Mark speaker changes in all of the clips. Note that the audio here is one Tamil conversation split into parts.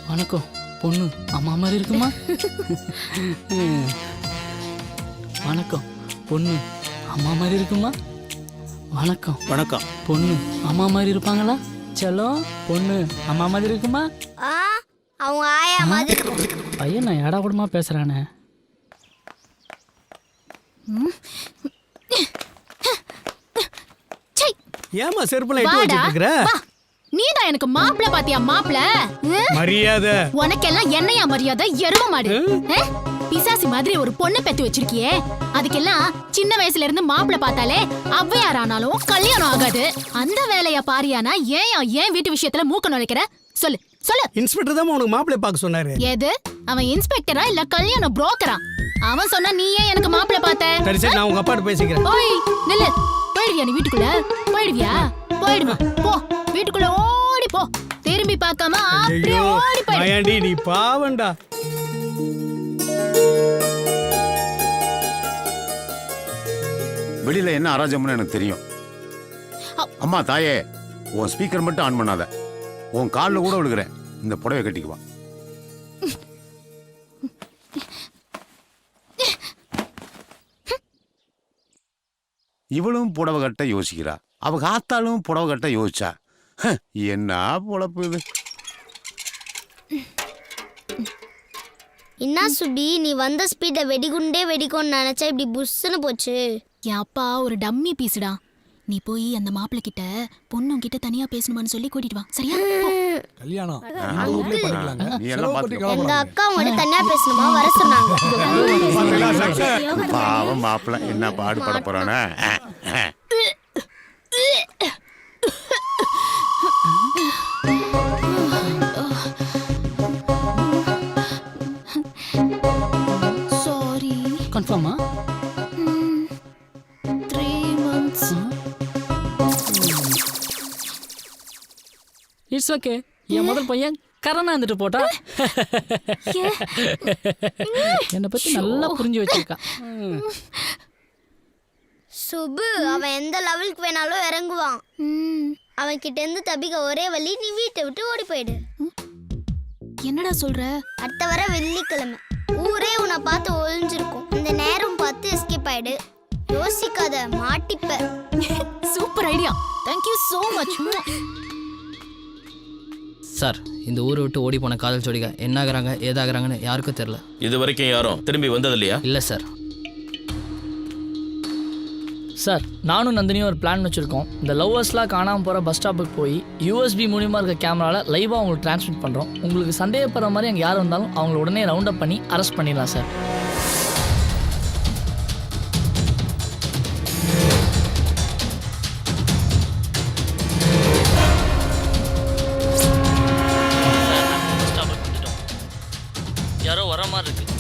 Speaker 1: வணக்கம். பொண்ணு அம்மா மாதிரி இருக்குமா? வணக்கம். பொண்ணு அம்மா மாதிரி இருக்குமா? வணக்கம்.
Speaker 2: வணக்கம்.
Speaker 1: பொண்ணு அம்மா மாதிரி இருப்பாங்களா? செல்லம், பொண்ணு அம்மா மாதிரி இருக்குமா?
Speaker 3: அவங்க ஆயா மாதிரி.
Speaker 1: பையன் நான் ஏடா கூடமா பேசுறானே.
Speaker 2: ஏமா செருப்புல இட்டு வச்சிட்டு இருக்கற?
Speaker 4: நீதான் எனக்கு மாப்பிள பாத்தியா? மாப்பிள
Speaker 2: மரியாதை.
Speaker 4: உனக்கெல்லாம் என்னையா மரியாதை? எருவ மாடு. பிசாசி மாதிரி ஒரு பொண்ணு பெத்து வச்சிருக்கியே, அதுக்கெல்லாம் சின்ன வயசுல இருந்து மாப்பிள பார்த்தாலே அவ்வையார் ஆனாலும் கல்யாணம் ஆகாது. அந்த வேலைய பாரியானா ஏன் வீட்டு விஷயத்துல மூக்க நுழைக்கிற? சொல்லு சொல்லு.
Speaker 2: இன்ஸ்பெக்டர் தான் உனக்கு மாப்பிளை பார்க்க சொன்னாரு.
Speaker 4: எது? அவன் இன்ஸ்பெக்டரா இல்ல கல்யாண புரோக்கரா? அவன் சொன்னா நீ ஏன் எனக்கு மாப்பிள பார்த்த?
Speaker 2: சரி சரி, நான் உங்க அப்பாட்ட பேசிக்கிறேன்.
Speaker 4: ஓய் நில்லு. போயிடுவியா நீ வீட்டுக்குள்ள? போயிடுவியா? போயிடுமா. போ வீட்டுக்குள்ள ஓடி போ. திரும்பி பார்க்காம அப்படியே ஓடி போய்.
Speaker 2: மாயாண்டி நீ பாவண்டா.
Speaker 5: வெளியில என்ன அராஜகம்னு எனக்கு தெரியும். அம்மா தாயே, உன் ஸ்பீக்கர் மட்டும் ஆன் பண்ணாத. உன் காலில் கூட விழுகிறேன். இந்த புடவை கட்டிக்குவா. இவளும் புடவை கட்ட யோசிக்கிறா. அவ காத்தாலும் புடவை கட்ட யோசிச்சா. என்ன பொழப்பு இது?
Speaker 3: என்ன சுபி, நீ வந்த ஸ்பீட வெடிகுண்டே வெடிக்கும்னு நினைச்சா இப்படி புஷ்ன்னு போச்சு.
Speaker 4: என் அப்பா ஒரு டம்மி பீஸுடா. நீ போய் அந்த மாப்பிள்ளை கிட்ட பொண்ணும் கிட்ட தனியா பேசணுமான்னு சொல்லி கூட்டிட்டு வா. சரியா?
Speaker 6: கல்யாணம் இந்த ஊர்லயே பண்ணிக்கலாங்க.
Speaker 5: நீ எல்லாம் பாத்துக்க.
Speaker 3: எங்க அக்கா உங்கள்ட்ட தனியா பேசணுமா வர சொன்னாங்க.
Speaker 5: பாவம் மாப்பிள்ள என்ன பாடுபட போறானே.
Speaker 4: சாரி.
Speaker 1: கன்ஃபார்மா?
Speaker 4: 3 months.
Speaker 1: It's okay. என் முதல் பையன் கரணா வந்துட்டு போட்டா. என்னை பத்தி நல்லா புரிஞ்சு வச்சிருக்கா.
Speaker 3: சுபு அவன் எந்த லெவலுக்கு வேணாலும் இறங்குவான். அவன் கிட்ட இருந்து தப்பிக்க ஒரே வழி, நீ வீட்டை விட்டு ஓடி போயிடு.
Speaker 4: என்னடா சொல்ற?
Speaker 3: அடுத்த வர வெள்ளிக்கிழமை ஊரே உன்னை பார்த்து ஒளிஞ்சிருக்கும். இந்த நேரம் பார்த்து எஸ்கேப் ஆயிடு. யோசிக்காத, மாட்டிப்ப.
Speaker 4: Super idea. Thank you so much.
Speaker 7: Sir, இந்த ஊரை விட்டு ஓடி போன காதல் ஜோடிக என்ன ஆகுறாங்க ஏதாகிறாங்கன்னு யாருக்கும் தெரியல.
Speaker 8: இது வரைக்கும் யாரும் திரும்பி வந்தது இல்லையா?
Speaker 7: இல்லை சார்.
Speaker 1: சார், நானும் நந்தினியும் ஒரு பிளான் வச்சுருக்கோம். இந்த லவ்வர்ஸ்லாம் காணாமல் போகிற பஸ் ஸ்டாப்புக்கு போய் யூஎஸ்பி மூலியமாக இருக்க கேமராவில் லைவாக அவங்களுக்கு ட்ரான்ஸ்மிட் பண்ணுறோம். உங்களுக்கு சந்தேகப்படுற மாதிரி அங்கே யார் வந்தாலும் அவங்கள உடனே ரவுண்ட் அப் பண்ணி அரெஸ்ட் பண்ணிடலாம் சார்.
Speaker 7: யாரோ வர மாதிரி இருக்கு.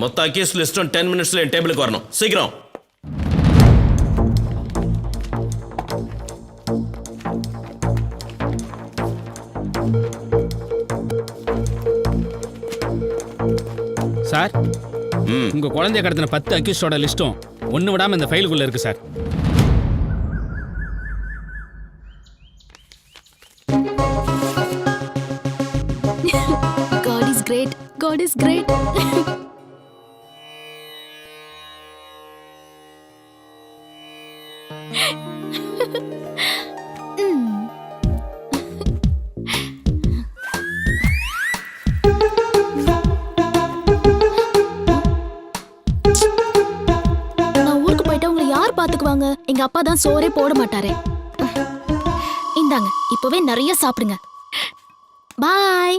Speaker 8: மொத்த அக்யூஸ் லிஸ்டும் 10 மினிட்ஸ்ல என் டேபிளுக்கு வரணும். சீக்கிரம்.
Speaker 2: சார், உங்க குழந்தைய கடத்தின 10 அக்யூஸ்டோட லிஸ்டும் ஒண்ணு விடாம இந்த ஃபைலுக்குள்ள இருக்கு sir.
Speaker 4: God is great. God is great. நான் ஊருக்கு போயிட்டா உங்களை யார் பாத்துக்குவாங்க? எங்க அப்பா தான் சோறே போட மாட்டாரே. இந்தாங்க, இப்பவே நிறைய சாப்பிடுங்க. பாய்.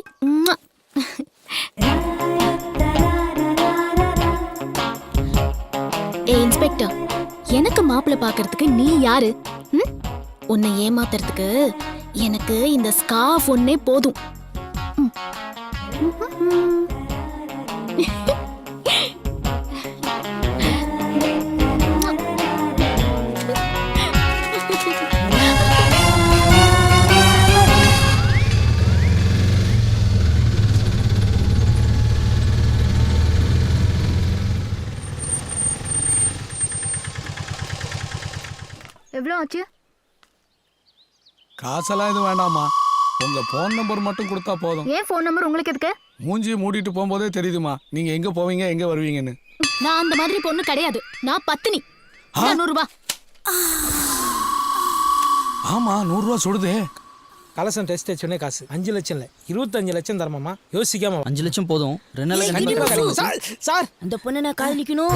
Speaker 4: ஏ இன்ஸ்பெக்டர், எனக்கு மாப்பிள்ளை பார்க்கறதுக்கு நீ யாரு? ம்? உன்னை ஏமாத்துறதுக்கு எனக்கு இந்த ஸ்கார்ஃப் ஒன்னே போதும். ம்.
Speaker 3: எவ்வளோ ஆச்சு?
Speaker 6: காசெல்லாம் எதுவும் வேண்டாம்மா, உங்க போன் நம்பர் மட்டும் கொடுத்தா போதும்.
Speaker 3: ஏன் ஃபோன் நம்பர் உங்களுக்கு எதுக்கு?
Speaker 6: மூஞ்சி மூடிட்டு போகும்போதே தெரியுதுமா நீங்க எங்க போவீங்க எங்க வருவீங்கன்னு.
Speaker 4: நான் அந்த மாதிரி பொண்ணு கிடையாது. நான் பத்தினி. 100 ரூபாய்.
Speaker 6: ஆமா 100 ரூபா சுடுதே.
Speaker 9: கலசம் டெஸ்ட் வச்சோடனே காசு 5 லட்சம் இல்லை 25 லட்சம் தரமாமா. யோசிக்காம
Speaker 7: 5 லட்சம் போதும். 2 நாள்
Speaker 9: கண்டிப்பா கிடைக்கும். சார், சார்
Speaker 10: அந்த பொண்ணை நான் காதலிக்கணும்,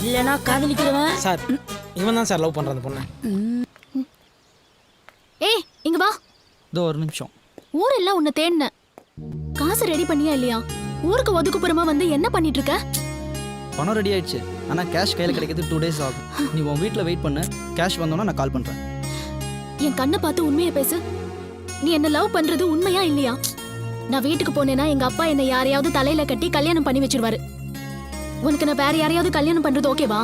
Speaker 10: இல்லைனா காதலிக்கிறவன்.
Speaker 9: சார் இவன் தான் சார் லவ் பண்றான் அந்த பொண்ணை.
Speaker 4: ஏய் இங்க வா.
Speaker 7: இதோ ஒரு நிமிஷம்.
Speaker 4: ஊரெல்லாம் உன்னை தேடினேன். காசு ரெடி பண்ணியா இல்லையா? ஊருக்கு ஒதுக்குப்புறமா வந்து என்ன பண்ணிட்டு இருக்க?
Speaker 7: பணம் ரெடி ஆயிடுச்சு. ஆனா கேஷ் கையில கிடைக்கிறது 2 days ஆகும். நீ உன் வீட்ல வெயிட் பண்ணு. கேஷ் வந்தோன்னா நான் கால் பண்றேன்.
Speaker 4: என் கண்ணை பார்த்து உண்மையை பேசு. நீ என்ன லவ் பண்றது உண்மையா இல்லையா? நான் வீட்டுக்கு போனேன்னா எங்க அப்பா என்னை யாரையாவது தலையில கட்டி கல்யாணம் பண்ணி வச்சிருவாரு. உனக்கு நான் வேற யாரையாவது கல்யாணம் பண்றது ஓகேவா?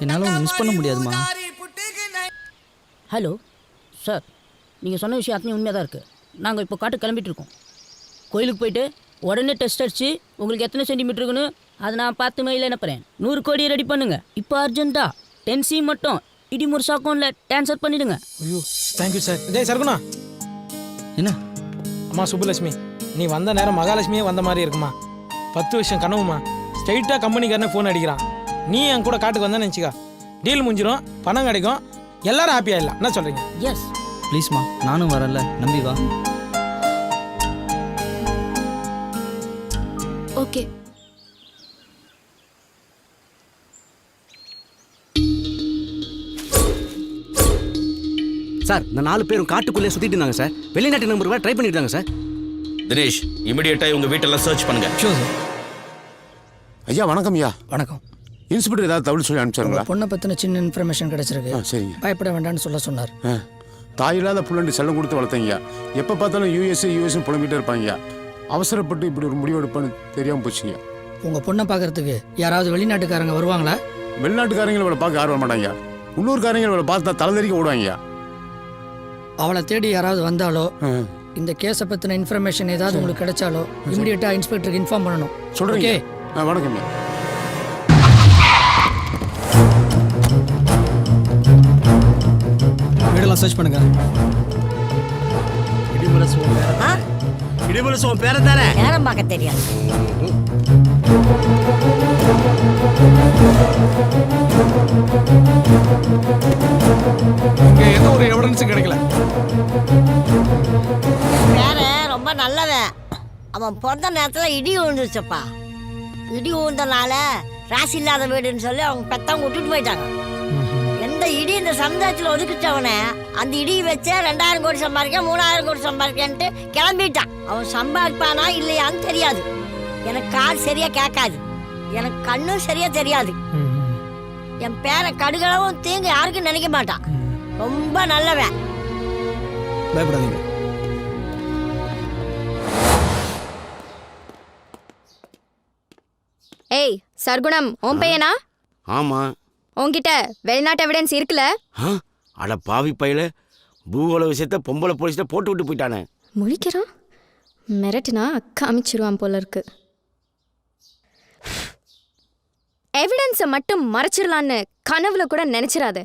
Speaker 7: என்னால உன்னை மிஸ் பண்ண முடியாதுமா.
Speaker 10: ஹலோ சார், நீங்கள் சொன்ன விஷயம் அத்தனை உண்மையாக தான் இருக்குது. நாங்கள் இப்போ காட்டு கிளம்பிட்டு இருக்கோம். கோயிலுக்கு போயிட்டு உடனே டெஸ்ட் அடிச்சு உங்களுக்கு எத்தனை சென்டிமீட்டர் இருக்குன்னு அதை நான் பார்த்து மெயில் அனுப்புகிறேன். 100 கோடி ரெடி பண்ணுங்கள். இப்போ அர்ஜென்ட்டாக 10C மட்டும் இடிமுருசா அக்கௌண்ட்டில் ட்ரான்ஸ்ஃபர் பண்ணிவிடுங்க.
Speaker 9: ஐயோ தேங்க்யூ சார். டேய் சர்குணா.
Speaker 7: என்ன?
Speaker 9: அம்மா சுப்புலட்சுமி, நீ வந்த நேரம் மகாலட்சுமியே வந்த மாதிரி இருக்குமா. 10 வருஷம் கனவுமா. ஸ்ட்ரைட்டாக கம்பெனிக்காரனே ஃபோன் அடிக்கிறான். நீ என் கூட காட்டுக்கு வந்தேன்னு நினச்சிக்கா, டீல் முடிஞ்சிடும், பணம் கிடைக்கும், எல்லாரும் ஹாப்பியாக இல்லை. என்ன சொல்கிறீங்க?
Speaker 10: எஸ்
Speaker 7: ப்ளீஸ்மா, நானும் வரல, நம்பி வா.
Speaker 4: ஓகே.
Speaker 11: சார் இந்த 4 பேரும் காட்டுக்குள்ளே சுத்திட்டு இருந்தாங்க சார். வெளிநாட்டு நம்பர் வேற ட்ரை பண்ணிட்டு இருக்காங்க சார்.
Speaker 8: தினேஷ், இமிடியேட்டா உங்க வீட்டெல்லாம் சர்ச் பண்ணுங்க.
Speaker 1: Sure sir.
Speaker 5: ஐயா வணக்கம் ஐயா.
Speaker 1: வணக்கம்.
Speaker 5: இன்ஸ்பெக்டர் ஏதாவது தகவல் சொல்லி அனுப்பிச்சாருங்களா?
Speaker 1: பொண்ணை பற்றின சின்ன இன்ஃபர்மேஷன் கிடைச்சிருக்கு.
Speaker 5: சரிங்க.
Speaker 1: பயப்பட வேண்டாம்னு சொன்னார்.
Speaker 5: தாயில்லாத புள்ளண்டி செல்லம் கொடுத்து வளர்த்தீங்க. எப்போ பார்த்தாலும் யூஎஸ்னு புலம்பிட்டே இருப்பாங்க. அவசரப்பட்டு இப்படி ஒரு முடிவு எடுப்பான்னு தெரியாமல் போச்சுங்க.
Speaker 1: உங்கள் பொண்ணை பார்க்கறதுக்கு யாராவது வெளிநாட்டுக்காரங்க வருவாங்களா?
Speaker 5: வெளிநாட்டுக்காரங்களை இவளை பார்க்க ஆர்வம் மாட்டாங்க. உள்ளூர்காரங்க இவளை பார்த்தா தலைதறிக்க ஓடுவாங்க.
Speaker 1: அவளை தேடி யாராவது வந்தாலோ, இந்த கேஸை பற்றின இன்ஃபர்மேஷன் ஏதாவது உங்களுக்கு கிடைச்சாலோ இமிடியேட்டாக இன்ஸ்பெக்டருக்கு இன்ஃபார்ம் பண்ணணும்.
Speaker 5: சொல்கிறீங்க? வணக்கம்.
Speaker 7: வீடெல்லாம் சர்ச் பண்ணுங்க.
Speaker 11: இடிமுரசம் பேர தானே
Speaker 10: நேரம் பார்க்க தெரியாது.
Speaker 6: இங்க எந்த ஒரு எவிடன்ஸும் கிடைக்கல.
Speaker 10: வேற ரொம்ப நல்லவன். அவன் பிறந்த நேரத்தில் இடி விழுந்துருச்சப்பா. இடி விழுந்தனால ராசி இல்லாத வீடுன்னு சொல்லி அவங்க பெத்தவங்க விட்டுட்டு போயிட்டாங்க. எந்த இடி இந்த சமுதாயத்தில் ஒதுக்கிச்சவனே அந்த இடி வச்சு 2000 கோடி சம்பாதிக்க 3000 கோடி சம்பாதிக்கன்ட்டு கிளம்பிட்டான். அவன் சம்பாதிப்பானா இல்லையான்னு தெரியாது. எனக்கு காது சரியா கேட்காது, எனக்கு கண்ணும் சரியா தெரியாது. என் பேரை கடுகளவும் தீங்கு யாருக்கும் நினைக்க மாட்டான். ரொம்ப நல்லவன்.
Speaker 7: பயப்படாதீங்க.
Speaker 3: ஏய் சர்க்குணம், உன் பையனா?
Speaker 11: ஆமா.
Speaker 3: உன்கிட்ட வெளிநாட்டு எவிடன்ஸ் இருக்குல்ல?
Speaker 11: அட பாவி பையில, பூகோள விஷயத்த பொம்பளை போலீஸ்ல போட்டு விட்டு போயிட்டானே.
Speaker 3: முழிக்கிறான். மிரட்டினா காமிச்சிருவான் போல இருக்கு. எவிடன்ஸை மட்டும் மறைச்சிடலான்னு கனவுல கூட நினைச்சிடாத.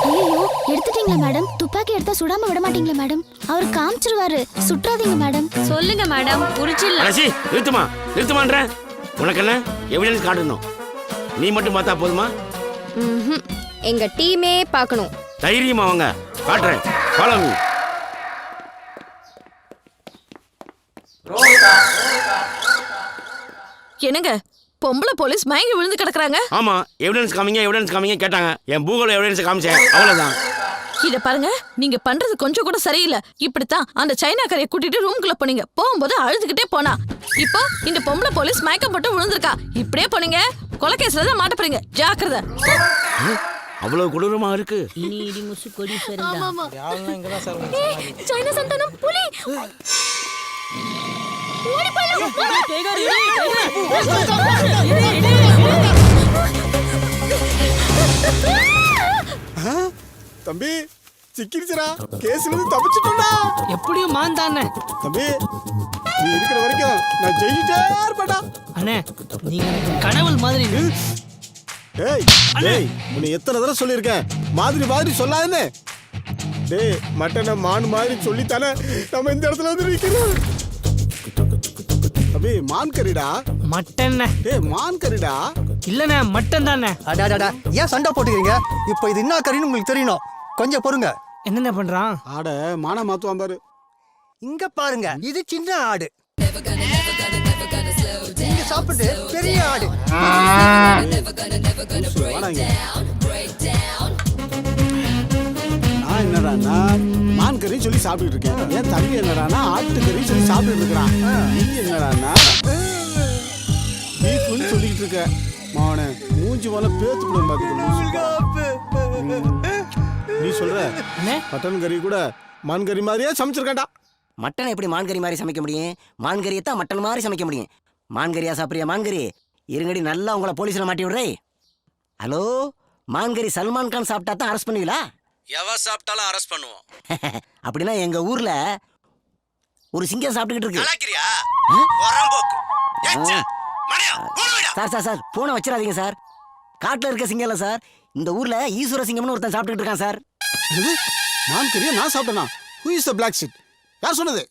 Speaker 4: ஐயோ, எடுத்துட்டீங்களா மேடம்? துப்பாக்கி எடுத்தா சுடாம விட மாட்டீங்களா மேடம்? அவர் காமிச்சிருவாரு, சுற்றாதீங்க மேடம்.
Speaker 3: சொல்லுங்க மேடம், புரிச்சிடலாம்.
Speaker 11: அலசி நிறுத்துமான்ற. உனக்கு என்ன எவிடன்ஸ் காட்டணும்? நீ மட்டும் பார்த்தா போதுமா?
Speaker 3: எங்க டீமே பார்க்கணும்.
Speaker 11: தைரியமா வாங்க, காட்டுறேன். Follow me.
Speaker 4: என்னங்க பொம்பளை போலீஸ் மயங்கி விழுந்து கிடக்குறாங்க.
Speaker 11: ஆமா, எவிடன்ஸ் காமிங்க கேட்டாங்க. என் பூகோள எவிடன்ஸ் காமிச்சேன், அவ்வளவுதான்.
Speaker 4: இத பாருங்க, நீங்க பண்றது கொஞ்சம் கூட சரியில்லை. இப்படித்தான் அந்த சைனாக்காரையை கூட்டிட்டு ரூம்குள்ள போனீங்க. போகும்போது அழுதுகிட்டே போனா. இப்போ இந்த பொம்பளை போலீஸ் மயக்கம் போட்டு விழுந்திருக்கா. இப்படியே போனீங்க கொலைகேஸ்ல தான் மாட்ட போறீங்க. ஜாக்கிரதை.
Speaker 11: அவ்வளவு கொடூரமா இருக்கு.
Speaker 10: இனி இடி முசு கொடி
Speaker 4: ஆமாமா.
Speaker 9: யாரெல்லாம் இங்க தான் சார்
Speaker 4: சைனா சந்தானம் புலி. ஓடி போயிடலாம்.
Speaker 6: தம்பி சிக்கிருச்சுடா, கேஸ்ல இருந்து தப்பிச்சிட்டோம்டா.
Speaker 9: எப்படியும் மாந்தானே.
Speaker 6: தம்பி நீ இருக்கிற வரைக்கும் நான் ஜெயிச்சிட்டே இருப்பேன்டா.
Speaker 9: அண்ணே நீங்க எனக்கு கனவுல் மாதிரி.
Speaker 6: ஏய் ஏய், உன்னை எத்தனை தடவை சொல்லியிருக்கேன் மாதிரி சொல்லாதுன்னு. டேய் மட்டனை மான் மாதிரி சொல்லித்தானே நம்ம இந்த இடத்துல வந்து நிற்கிறோம். தம்பி மான் கறிடா.
Speaker 9: மட்டன்.
Speaker 6: டேய் மான் கறிடா.
Speaker 9: இல்லண்ணே மட்டன் தானே.
Speaker 7: அடாடாடா, ஏன் சண்டை போட்டுக்கிறீங்க? இப்போ இது என்ன கறின்னு உங்களுக்கு தெரியணும். கொஞ்சம் பொறுங்க.
Speaker 9: என்னென்ன பண்றான்?
Speaker 6: ஆட மான மாத்துவான் பாரு.
Speaker 7: இங்க பாருங்க, இது சின்ன ஆடு. இங்க சாப்பிட்டு பெரிய ஆடு.
Speaker 6: வாடாங்க. நான் என்னடான்னா மான் கறி சொல்லி சாப்பிட்டுட்டு இருக்கேன். என் தம்பி என்னடான்னா ஆட்டுக்கறி சொல்லி சாப்பிட்டுட்டு இருக்கிறான். நீ என்னடான்னா பீஃப்னு சொல்லிக்கிட்டு இருக்க. மாவன மூஞ்சி போல பேத்து கூட நீ சொல்ற மட்டன் கறி கூட மான் கறி மாதிரியே சமைச்சிருக்காண்டா.
Speaker 10: மட்டன் எப்படி மான்கறி மாதிரி சமைக்க முடியும்? மான்கறியை தான் மட்டன் மாதிரி சமைக்க முடியும். மான்கறியா சாப்பிட்றியா? மான்கறி இருங்கடி, நல்லா உங்களை போலீஸ்ல மாட்டி விடுறே. ஹலோ, மான்கறி சல்மான் கான் சாப்பிட்டா தான் அரெஸ்ட் பண்ணுவீங்களா?
Speaker 8: எவ சாப்பிட்டாலும் அரெஸ்ட் பண்ணுவோம்.
Speaker 10: அப்படின்னா எங்க ஊர்ல ஒரு சிங்கம் சாப்பிட்டுக்கிட்டு இருக்கு.
Speaker 8: கலாக்கிரியா? வரம்போக்கு. ஏச்சே. மடியா, போடுடா.
Speaker 10: சார் போனை வச்சிடாதீங்க சார். காட்டுல இருக்க சிங்கம் இல்ல சார், இந்த ஊர்ல ஈஸ்வர சிங்கம்னு ஒருத்தன் சாப்பிட்டுக்கிட்டு இருக்கான் சார்.
Speaker 6: மான் கறியை நான் சாப்பிட்டேனா? Who is the black sheep? யார் சொன்னது?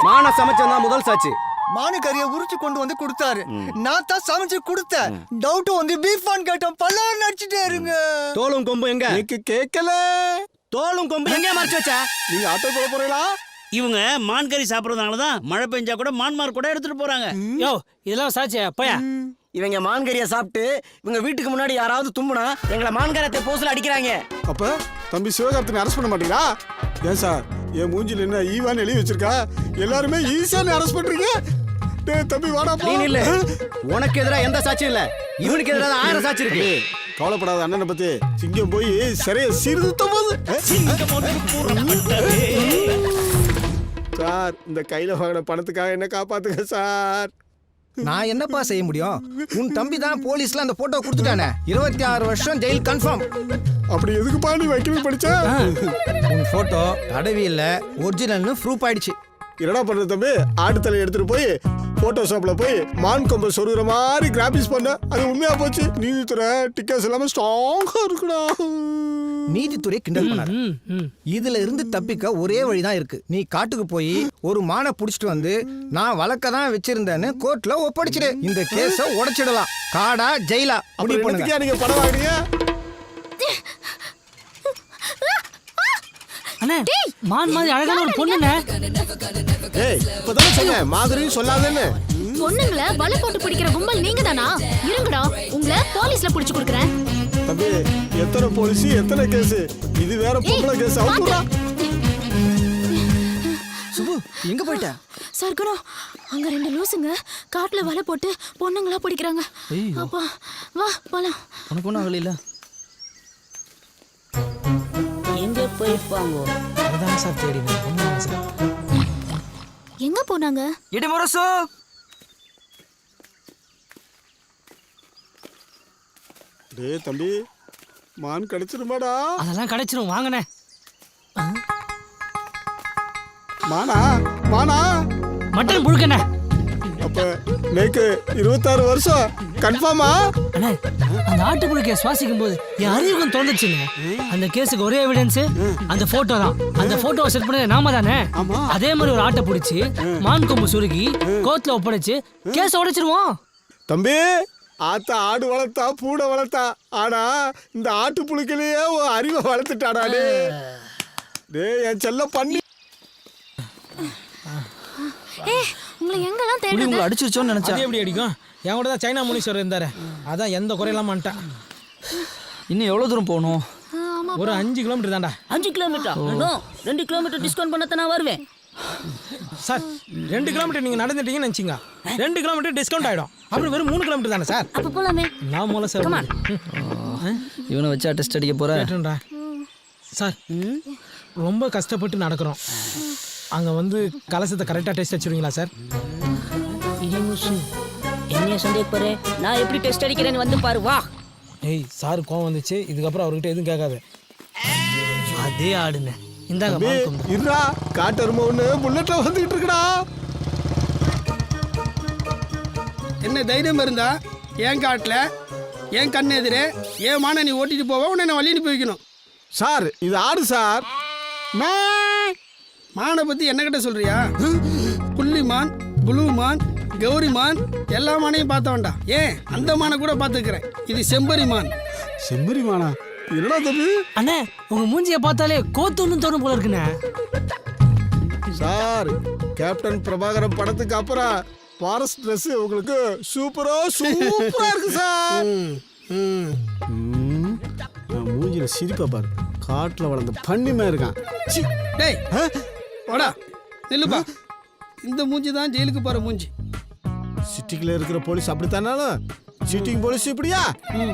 Speaker 7: மான சமைச்சா முதல் சாட்சி. மானு கறியை உரிச்சு கொண்டு வந்து கொடுத்தாரு. நான் தான் சமைச்சு கொடுத்தேன். டவுட் வந்து பீஃபான் கேட்டோம். பல்லார் நடிச்சுட்டே இருங்க. தோலும் கொம்பு எங்க?
Speaker 6: எனக்கு கேட்கல.
Speaker 7: தோலும் கொம்பு எங்க மறைச்சு வச்ச?
Speaker 6: நீங்க ஆட்டோ போட போறீங்களா?
Speaker 2: இவங்க மான் கறி சாப்பிட்றதுனால தான் மழை பெஞ்சா கூட மான்மார் கூட எடுத்துட்டு போறாங்க.
Speaker 9: யோ இதெல்லாம் சாட்சியா பையா?
Speaker 10: இவங்க மான்கறியை சாப்பிட்டு இவங்க வீட்டுக்கு முன்னாடி யாராவது தும்புனா எங்களை மான்கரத்தை போஸ்ல அடிக்கிறாங்க.
Speaker 6: அப்ப தம்பி சிவகார்த்தினை அரெஸ்ட் பண்ண மாட்டீங்களா? ஏன் சார் என் மூஞ்சில என்ன ஈவான்னு எழுதி வச்சிருக்கா? எல்லாருமே ஈஸியான அரெஸ்ட் பண்றீங்க. டேய் தம்பி வாடா போ.
Speaker 7: இல்ல உனக்கு எதிராக எந்த சாட்சியும் இல்ல. இவனுக்கு எதிராக 1000 சாட்சி இருக்கு.
Speaker 6: கவலைப்படாத அண்ணனை பத்தி. சிங்கம் போய் சரியா சீர்திருத்த போது. சார் இந்த கையில வாங்கின பணத்துக்காக என்ன காப்பாத்துங்க சார்.
Speaker 7: நான் என்னப்பா செய்ய முடியும்? உன் தம்பி தான் போலீஸ்ல அந்த போட்டோ கொடுத்துட்டானே. 26 வருஷம் ஜெயில் கன்ஃபார்ம்.
Speaker 6: அப்படி எதுக்குப்பா நீ வைக்கணும் படிச்சா?
Speaker 7: உன் போட்டோ தடவி இல்ல, ஒரிஜினல்னு ப்ரூஃப் ஆயிடுச்சு.
Speaker 6: என்னடா பண்றது தம்பி? ஆடு தலை எடுத்துட்டு போய் போட்டோஷாப்ல போய் மான் கொம்பை சொருகிற மாதிரி கிராபிக்ஸ் பண்ண. அது உண்மையா போச்சு. நீதித்துறை டிக்கெட்ஸ் எல்லாமே ஸ்ட்ராங்கா இருக்குடா.
Speaker 7: நீதித்துறை கிண்டல் பண்ணாரு. இதுல இருந்து தப்பிக்க ஒரே வழிதான் இருக்கு. நீ காட்டுக்கு போய் ஒரு மானை புடிச்சிட்டு வந்து நான் வழக்க தான் வச்சிருந்தேன்னு கோர்ட்ல ஒப்படைச்சிடு. இந்த கேஸ உடைச்சிடலாம். காடா ஜெயிலா முடிவு பண்ணுங்க.
Speaker 6: நீங்க பணம் வாங்குறீங்க?
Speaker 9: அண்ணே மான் மாதிரி அழகான ஒரு பொண்ணுண்ணே.
Speaker 6: ஏய் இப்பதான் சொன்னேன் மாதிரின்னு சொல்லாதேன்னு.
Speaker 4: பொண்ணுங்களை வலை போட்டு பிடிக்கிற கும்பல் நீங்க தானா? இருங்கடா, உங்களை போலீஸ்ல புடிச்சு கொடுக்குறேன்.
Speaker 6: தம்பி எத்தனை போலீஸ் எத்தனை கேஸ்? இது வேற பொம்பளை கேஸ். அவுத்துடா.
Speaker 7: சுபு எங்க போயிட்ட?
Speaker 4: சர்க்குணம், அங்க 2 லூசுங்க காட்டுல வலை போட்டு பொண்ணுங்களா பிடிக்கிறாங்க. அப்பா வா போலாம்.
Speaker 7: உனக்கு ஒன்றும் ஆகல.
Speaker 10: எங்க போயிருப்பாங்க?
Speaker 9: அதான் சார் தேடினேன்.
Speaker 4: எங்க போனாங்க?
Speaker 7: இடிமுரசு
Speaker 6: டேய் தம்பி மான் கிடைச்சிருமாடா?
Speaker 9: அதெல்லாம் கிடைச்சிரும் வாங்கண்ணே.
Speaker 6: மானா மானா
Speaker 9: மட்டன் புழுக்கண்ணே.
Speaker 6: அப்ப நேக்கு 26 வருஷம் கன்ஃபார்மா?
Speaker 9: அண்ணே அந்த ஆட்டுப்புழுக்கைய சுவாசிக்கும் போது என் அறிவுக்கும் தோணுச்சுங்க. அந்த கேஸுக்கு ஒரே எவிடன்ஸ் அந்த போட்டோ தான். அந்த போட்டோவை செட் பண்ணது நாம தானே. அதே மாதிரி ஒரு ஆட்டை பிடிச்சி மான் கொம்பு சுருகி கோர்ட்ல ஒப்படைச்சு கேஸ உடைச்சிருவோம்.
Speaker 6: தம்பி ஆத்தா ஆடு வளர்த்தா பூனை வளர்த்தா ஆனா இந்த ஆட்டு புழுக்கிலேயே உன் அறிவை வளர்த்துட்டாடா டேய் என் செல்ல பண்ணி
Speaker 4: உங்களை எங்கெல்லாம்
Speaker 1: புலி உங்களை அடிச்சிருச்சோன்னு நினைச்சேன்.
Speaker 9: அது எப்படி அடிக்கும்? என் கூட தான் சைனா முனீஸ்வரர் இருந்தாரு, அதான் எந்த குறையெல்லாம் மாட்டான்.
Speaker 1: இன்னும் எவ்வளோ தூரம் போகணும்?
Speaker 9: ஒரு 5 கிலோமீட்டர் தான்டா.
Speaker 10: 5 கிலோமீட்டர் 2 கிலோமீட்டர் டிஸ்கவுண்ட் பண்ண நான் வருவேன்
Speaker 9: சார் 2 கிலோமீட்டர் நீங்கள் நடந்துட்டீங்கன்னு நினச்சிங்க, 2 கிலோமீட்டர் டிஸ்கவுண்ட் ஆகிடும். அப்புறம் வெறும் 3 கிலோமீட்டர் தானே சார்?
Speaker 10: அப்போ போலாமே.
Speaker 9: நான் மூலம் சார்
Speaker 1: இவனை வச்சா டெஸ்ட் அடிக்க போகிறேன்.
Speaker 9: சார் ரொம்ப கஷ்டப்பட்டு நடக்கிறோம், அங்கே வந்து கலசத்தை கரெக்டாக டெஸ்ட் வச்சுருவீங்களா சார்?
Speaker 10: என்ன சந்தேகப்படுற? நான் எப்படி டெஸ்ட் அடிக்கிறேன்னு வந்து பாரு வா.
Speaker 9: ஏய் சார் கோவம் வந்துச்சு, இதுக்கப்புறம் அவர்கிட்ட எதுவும் கேட்காது.
Speaker 1: அதே ஆடுங்க. இந்தாங்க
Speaker 6: இருடா, காட்டரும ஒண்ணு புல்லட்ல வந்துகிட்டு இருக்குடா.
Speaker 12: என்ன தைரியம் இருந்தா என் காட்டில் என் கண் எதிரே ஏன் மான நீ ஓட்டிட்டு போவ, உன்னை நான் வழி அனுப்பி வைக்கணும்.
Speaker 6: சார் இது ஆடு சார்.
Speaker 12: மானை பற்றி என்னக்கிட்ட சொல்றியா? புள்ளிமான், புளுமான், கௌரிமான் எல்லா மானையும் பார்த்த வேண்டாம். ஏன் அந்த மானை கூட பார்த்துக்கிறேன். இது செம்பரி மான்.
Speaker 6: செம்பரி மானா? என்னடா தம்பி?
Speaker 9: அண்ணே உங்க மூஞ்சியை பார்த்தாலே கோத்துன்னு தோணும் போல இருக்குண்ணே.
Speaker 6: சார் கேப்டன் பிரபாகரன் படத்துக்கு அப்புறம் ஃபாரஸ்ட் ட்ரெஸ் உங்களுக்கு சூப்பரா இருக்கு சார். மூஞ்சில சிரிப்பா பாரு, காட்டுல வளர்ந்த பண்ணிமே இருக்கான்.
Speaker 12: டேய் வாடா நில்லுப்பா, இந்த மூஞ்சி தான் ஜெயிலுக்கு போற மூஞ்சி.
Speaker 6: சிட்டிக்குள்ள இருக்கிற போலீஸ் அப்படித்தானாலும் சீட்டிங் போலீஸ் இப்படியா?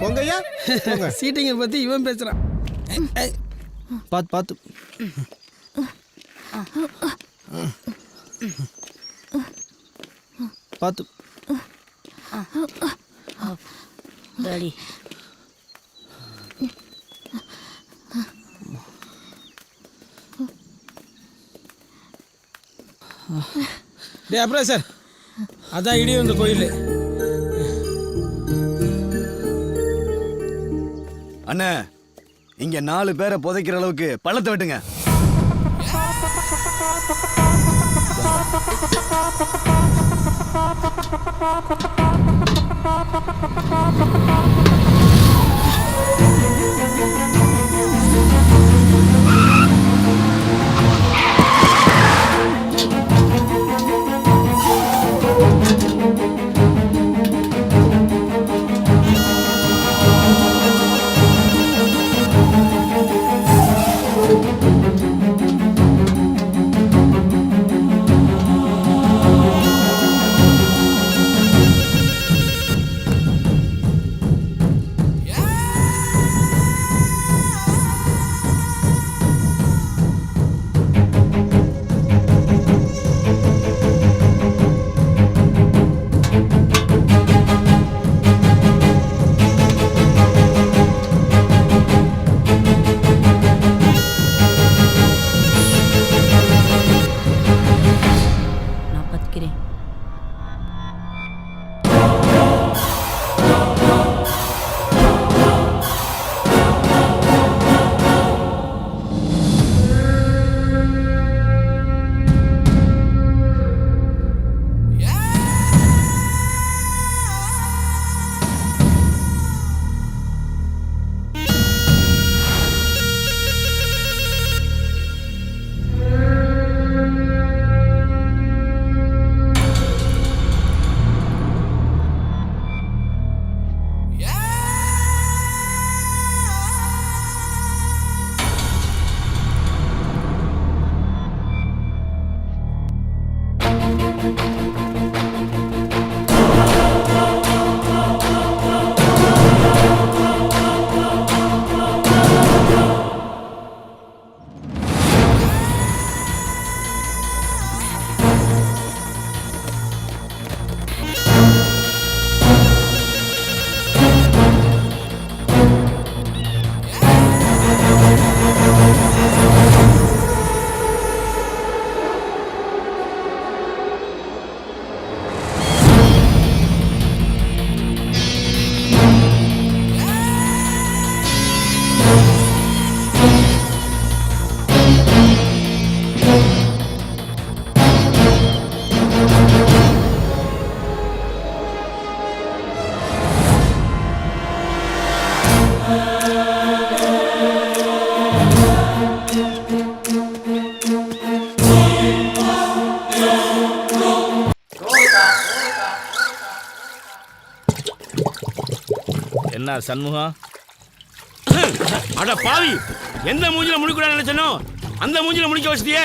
Speaker 6: பொங்கையா
Speaker 12: சீட்டிங்கை பத்தி இவன் பேசுறான்.
Speaker 1: பார்த்து பார்த்து
Speaker 10: டாடி
Speaker 9: டே அப்புறம் சார் அதான் இடி வந்த கோயில்.
Speaker 8: அண்ணே இங்க 4 பேரை புதைக்கிற அளவுக்கு பள்ளத்தை வெட்டுங்க.
Speaker 11: என்ன சண்முகம்? அட பாவி, எந்த மூஞ்சில முடிக்கூடாது நினைச்சனோ அந்த மூஞ்சில முடிக்க வச்சிட்டியே.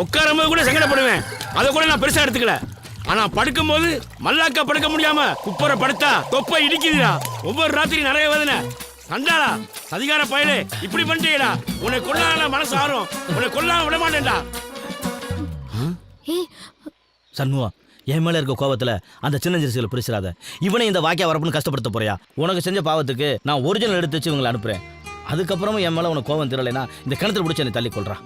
Speaker 11: உட்காரும்போது கூட சங்கடப்படுவேன், அதை கூட நான் பெருசா எடுத்துக்கல. ஆனா படுக்கும்போது மல்லாக்கா படுக்க முடியாம குப்பரை படுத்தா தொப்பை இடிக்குதுடா. ஒவ்வொரு ராத்திரி நிறைய வேதனை. கண்டாளா அதிகார பயலே, இப்படி பண்ணிட்டீடா. உன்னை கொல்லாம மனசு ஆறும், உன்னை கொல்லாம விட மாட்டேன்டா.
Speaker 13: சண்முகம், என் மேல இருக்க கோபத்துல அந்த சின்ன ஜெர்சிகளை பிடிச்சிடாத. இவனை இந்த வாக்கியா வரப்புன்னு கஷ்டப்படுத்த போறியா? உனக்கு செஞ்ச பாவத்துக்கு நான் ஒரிஜினல் எடுத்து வச்சு இவங்களை அனுப்புறேன். அதுக்கப்புறமும் என் மேல உனக்கு கோபம் தெரியலைன்னா இந்த கிணத்துல பிடிச்சி என்னை தள்ளி கொள்றான்.